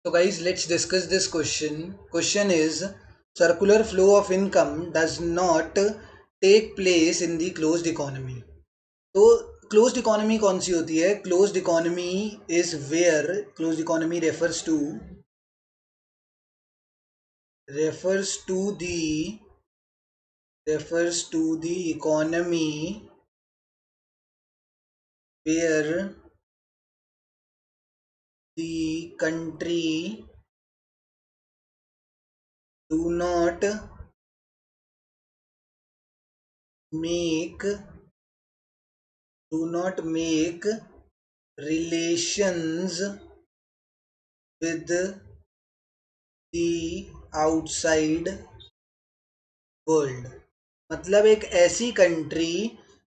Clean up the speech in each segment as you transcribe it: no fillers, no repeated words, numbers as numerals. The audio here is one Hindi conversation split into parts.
So guys, let's discuss this question. Question is, circular flow of income does not take place in the closed economy. तो closed economy कौन सी होती है? Closed economy is where closed economy refers to the economy where the country do not make relations with the outside world. मतलब एक ऐसी कंट्री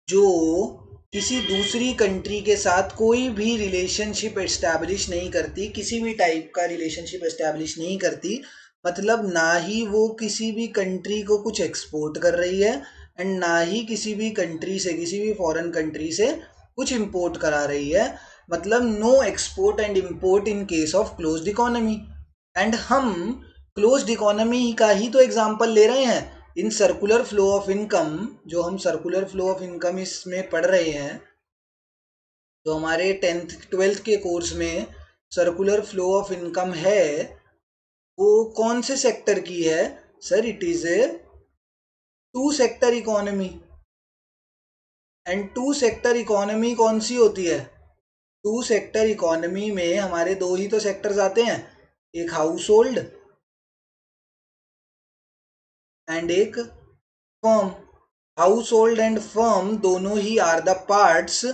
जो किसी दूसरी कंट्री के साथ कोई भी रिलेशनशिप एस्टैब्लिश नहीं करती, किसी भी टाइप का रिलेशनशिप एस्टैब्लिश नहीं करती। मतलब ना ही वो किसी भी कंट्री को कुछ एक्सपोर्ट कर रही है एंड ना ही किसी भी कंट्री से, किसी भी फॉरेन कंट्री से कुछ इंपोर्ट करा रही है। मतलब no export and import in case of closed economy. And हम क्लोज्ड इकोनॉमी का ही तो एग्जांपल ले रहे हैं in circular flow of income. जो हम सर्कुलर फ्लो ऑफ इनकम इसमें पढ़ रहे हैं, तो हमारे 10th 12th के कोर्स में सर्कुलर फ्लो ऑफ इनकम है, वो कौन से सेक्टर की है? Sir, it is a two sector economy. And two sector economy कौन सी होती है? टू सेक्टर इकोनॉमी में हमारे दो ही तो सेक्टर्स आते हैं, एक हाउस होल्ड एंड एक firm. Household and firm दोनों ही are the parts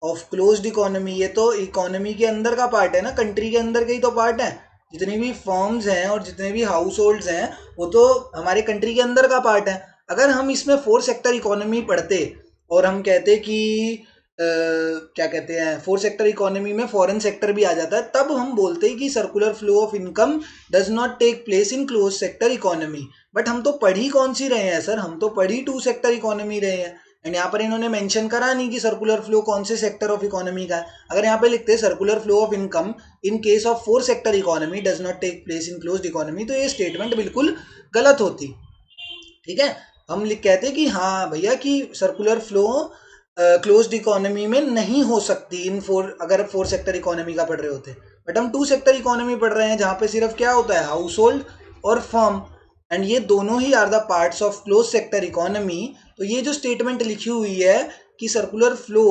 of closed economy. ये तो इकोनॉमी के अंदर का पार्ट है ना, कंट्री के अंदर के ही तो पार्ट है। जितनी भी फर्म्स हैं और जितने भी हाउस होल्ड्स हैं वो तो हमारे कंट्री के अंदर का पार्ट है। अगर हम इसमें फोर सेक्टर इकोनॉमी पढ़ते और हम कहते कि क्या कहते हैं, फोर सेक्टर इकोनॉमी में फॉरेन सेक्टर भी आ जाता है, तब हम बोलते हैं कि circular flow of income does not take place in close sector economy. But हम तो पढ़ ही कौन सी रहे हैं सर? हम तो पढ़ ही टू सेक्टर इकोनॉमी रहे हैं। एंड यहाँ पर इन्होंने मेंशन करा नहीं कि सर्कुलर फ्लो कौन से सेक्टर ऑफ इकोनॉमी का है। अगर यहाँ पे लिखते हैं circular flow of income in case of four sector economy does not take place in closed economy, तो ये स्टेटमेंट बिल्कुल गलत होती। ठीक है, हम लिख कहते कि हाँ भैया कि सर्कुलर फ्लो क्लोज्ड इकोनॉमी में नहीं हो सकती इन फोर, अगर फोर सेक्टर इकोनॉमी का पढ़ रहे होते। बट हम टू सेक्टर इकोनॉमी पढ़ रहे हैं जहाँ पे सिर्फ क्या होता है, हाउस होल्ड और फर्म, एंड ये दोनों ही are the parts of close sector economy. तो ये जो स्टेटमेंट लिखी हुई है कि circular flow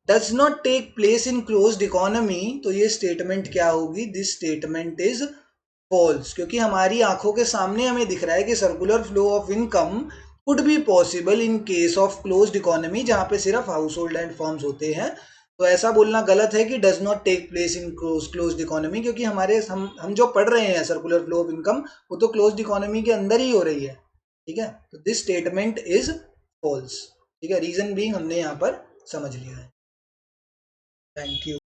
does not take place in closed economy, तो ये स्टेटमेंट क्या होगी? This statement is false. क्योंकि हमारी आंखों के सामने हमें दिख रहा है कि circular flow of income could be possible in case of closed economy, जहां पे सिर्फ हाउस होल्ड एंड फर्म्स होते हैं। तो ऐसा बोलना गलत है कि does not take place in closed economy, क्योंकि हमारे हम जो पढ़ रहे हैं सर्कुलर फ्लो ऑफ इनकम, वो तो क्लोज्ड इकोनॉमी के अंदर ही हो रही है। ठीक है, तो दिस स्टेटमेंट इज फॉल्स। ठीक है, रीजन बीइंग हमने यहाँ पर समझ लिया है। Thank you.